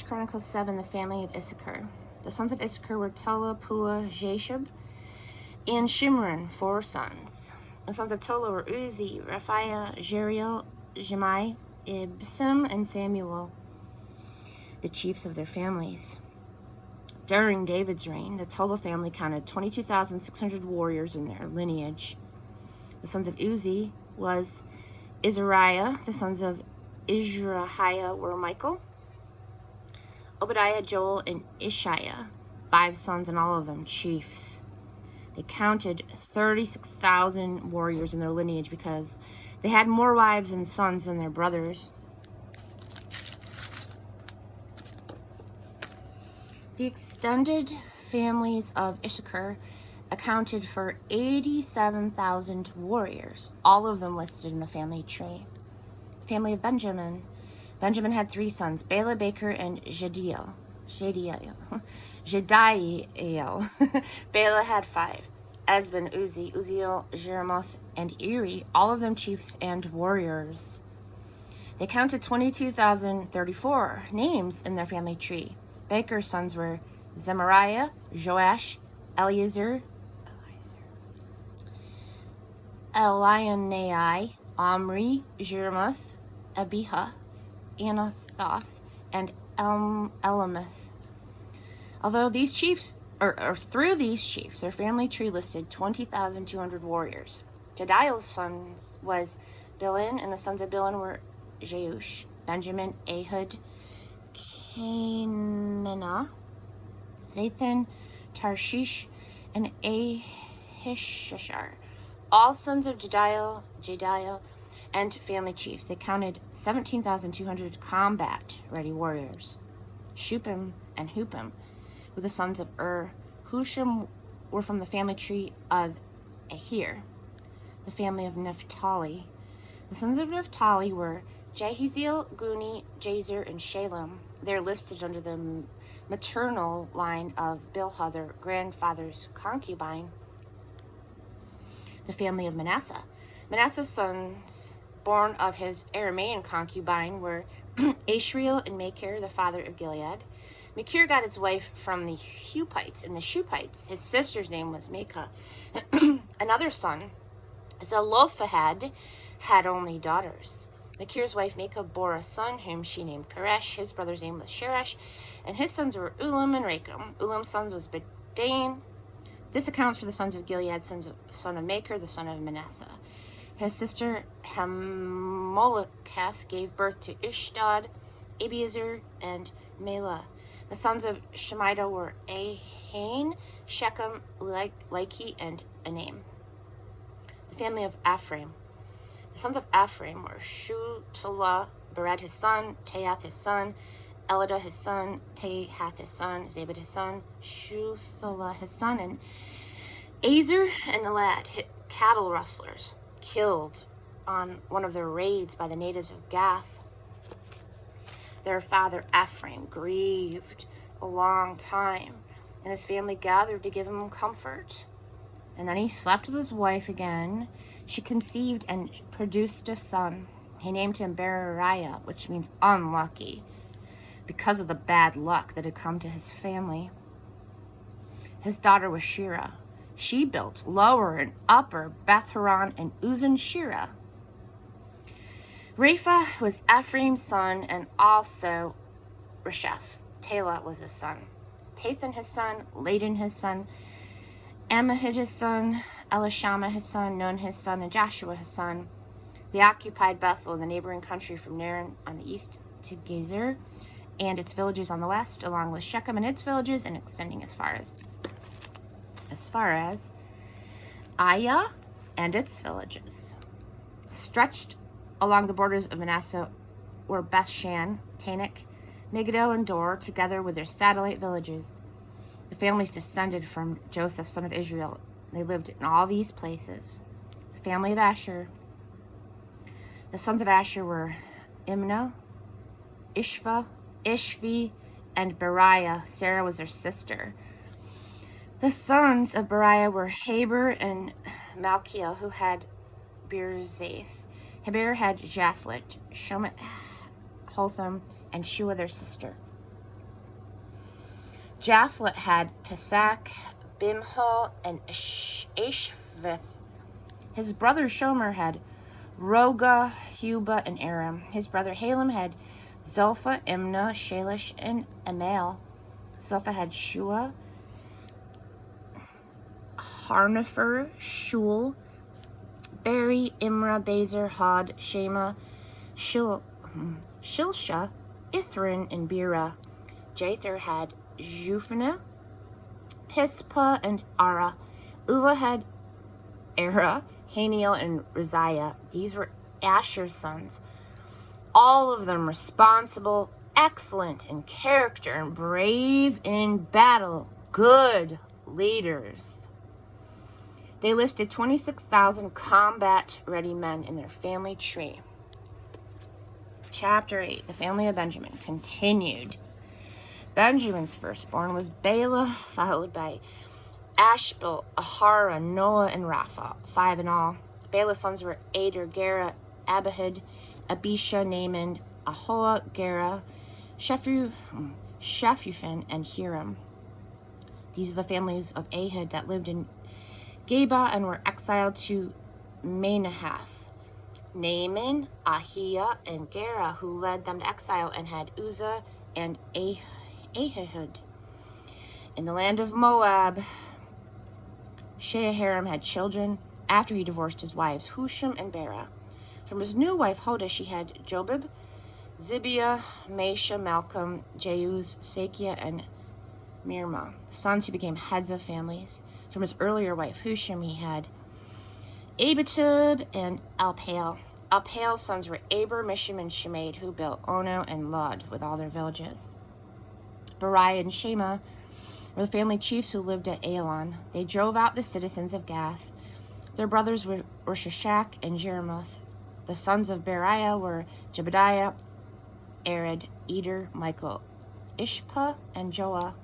Chronicles 7, the family of Issachar. The sons of Issachar were Tola, Pua, Jashub, and Shimron, 4 sons. The sons of Tola were Uzi, Raphiah, Jeriel, Jemai, Ibsam, and Samuel, the chiefs of their families. During David's reign, the Tola family counted 22,600 warriors in their lineage. The sons of Uzi was Izariah. The sons of Izrahiah were Michael, Obadiah, Joel, and Ishiah, 5 sons, and all of them chiefs. They counted 36,000 warriors in their lineage because they had more wives and sons than their brothers. The extended families of Issachar accounted for 87,000 warriors, all of them listed in the family tree. The family of Benjamin. Benjamin had 3 sons, Bela, Baker, and Jediel. Bela had 5, Esben, Uzi, Uziel, Jeremoth, and Eri, all of them chiefs and warriors. They counted 22,034 names in their family tree. Baker's sons were Zemariah, Joash, Eliezer, Elionai, Omri, Jeremoth, Abiha, Anathoth, and Elameth. Although these chiefs, or through these chiefs, their family tree listed 20,200 warriors. Jediel's son was Bilhan, and the sons of Bilhan were Jeush, Benjamin, Ehud, Canaanah, Zathan, Tarshish, and Ahishashar, all sons of Jediel, and family chiefs. They counted 17,200 combat-ready warriors. Shupim and Hupim were the sons of Hushim were from the family tree of Ahir, the family of Naphtali. The sons of Naphtali were Jahaziel, Guni, Jazer, and Shalem. They're listed under the maternal line of Bilhah, their grandfather's concubine. The family of Manasseh. Manasseh's sons, born of his Aramean concubine, were Ashriel and Machir, the father of Gilead. Machir got his wife from the Huppites and the Shuppites. His sister's name was Maacah. Another son, Zelophehad, had only daughters. Machir's wife Maacah bore a son whom she named Peresh. His brother's name was Sheresh, and his sons were Ulam and Rakem. Ulam's sons was Bedan. This accounts for the sons of Gilead, son of Machir, the son of Manasseh. His sister Hamoleketh gave birth to Ishdod, Abiezer, and Melah. The sons of Shemida were Ahan, Shechem, Laiki, and Anam. The family of Ephraim. The sons of Ephraim were Shutelah, Bered his son, Teath his son, Elidah his son, Tahath his son, Zabad his son, Shutelah his son, and Azer and Elad, cattle rustlers, killed on one of their raids by the natives of Gath. Their father Ephraim grieved a long time, and his family gathered to give him comfort. And then he slept with his wife again. She conceived and produced a son. He named him Beriah, which means unlucky, because of the bad luck that had come to his family. His daughter was Shira. She built Lower and Upper Beth-horon and Uzan-Shira. Rapha was Ephraim's son, and also Resheph. Tela was his son. Tathan his son, Ladan his son, Ammihud his son, Elishama his son, Nun his son, and Joshua his son. They occupied Bethel in the neighboring country from Naran on the east to Gezer and its villages on the west, along with Shechem and its villages, and extending as far as Aya and its villages. Stretched along the borders of Manasseh were Bethshan, Tanakh, Megiddo, and Dor, together with their satellite villages. The families descended from Joseph, son of Israel. They lived in all these places. The family of Asher. The sons of Asher were Imnah, Ishvi, and Beriah. Sarah was their sister. The sons of Beriah were Heber and Malchiel, who had Birzaith. Heber had Japhlet, Shomit, Hotham, and Shua, their sister. Japhlet had Pesach, Bimhal, and Ashvath. His brother Shomer had Roga, Huba, and Aram. His brother Halem had Zilpha, Imnah, Shalish, and Amal. Zilpha had Shua, Harnefer, Shul, Beri, Imra, Bezer, Hod, Shema, Shilsha, Ithrin, and Bera. Jether had Juphanah, Pispa, and Ara. Uva had Era, Haniel, and Raziah. These were Asher's sons, all of them responsible, excellent in character, and brave in battle, good leaders. They listed 26,000 combat-ready men in their family tree. Chapter 8, the family of Benjamin, continued. Benjamin's firstborn was Bela, followed by Ashbel, Ahara, Noah, and Rapha, 5 in all. Bela's sons were Ader, Gera, Abihud, Abisha, Naaman, Ahoa, Gera, Shaphupan, and Hiram. These are the families of Ahud that lived in Geba and were exiled to Manahath. Naaman, Ahia, and Gera, who led them to exile, and had Uzzah and Ahihud. In the land of Moab, Sheharam had children after he divorced his wives, Husham and Bera. From his new wife Hodah, she had Jobab, Zibiah, Mesha, Malcolm, Jeuz, Sakia, and Mirma, sons who became heads of families. From his earlier wife Husham, he had Abitub and Alpael. Alpael's sons were Aber, Misham, and Shemaid, who built Ono and Lod with all their villages. Beriah and Shema were the family chiefs who lived at Aelon. They drove out the citizens of Gath. Their brothers were Shishak and Jeremoth. The sons of Beriah were Jebediah, Arid, Eder, Michael, Ishpa, and Joah.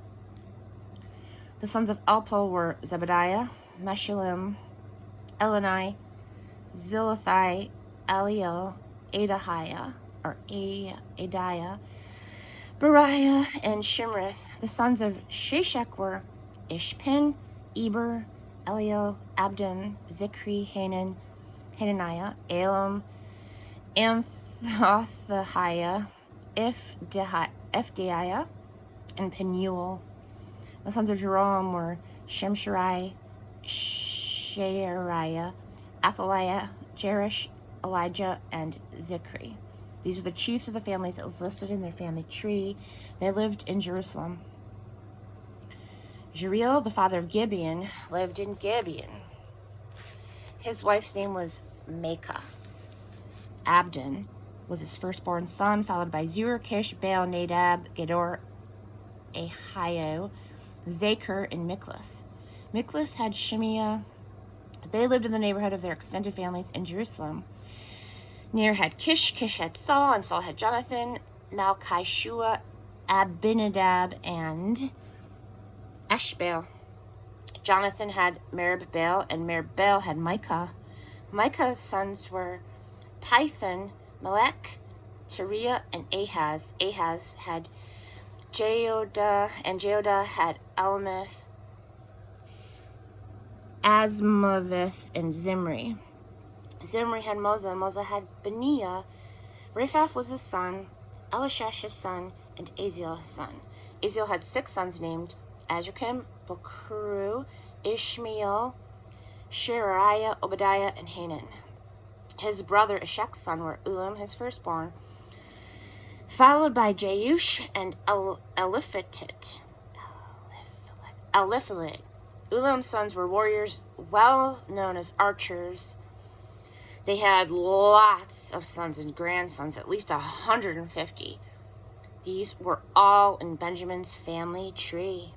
The sons of Elpo were Zebediah, Meshullam, Elani, Zilathai, Eliel, Adiah, Beriah, and Shimrith. The sons of Sheshach were Ishpin, Eber, Eliel, Abdon, Zikri, Hananiah, Elam, Anthothahiah, Ifdaiah, and Penuel. The sons of Jeroam were Shemsharai, Sheariah, Athaliah, Jerish, Elijah, and Zikri. These are the chiefs of the families that was listed in their family tree. They lived in Jerusalem. Jeriel, the father of Gibeon, lived in Gibeon. His wife's name was Maacah. Abdon was his firstborn son, followed by Zur, Kish, Baal, Nadab, Gedor, Ahio, Zachar, and Mikloth. Mikloth had Shemiah. They lived in the neighborhood of their extended families in Jerusalem. Ner had Kish, Kish had Saul, and Saul had Jonathan, Malchi-Shua, Abinadab, and Eshbaal. Jonathan had Merib-Baal, and Merib-Baal had Micah. Micah's sons were Python, Melech, Teriah, and Ahaz. Ahaz had Jehodah, and Jehodah had Alameth, Asmaveth, and Zimri. Zimri had Moza, Moza had Beniah. Riphath was his son, Elishash his son, and Aziel his son. Aziel had 6 sons named Azrikam, Bakru, Ishmael, Shariah, Obadiah, and Hanan. His brother Ishak's son were Ulam, his firstborn, followed by Jeush and Eliphalet. Ulam's sons were warriors well known as archers. They had lots of sons and grandsons, at least 150. These were all in Benjamin's family tree.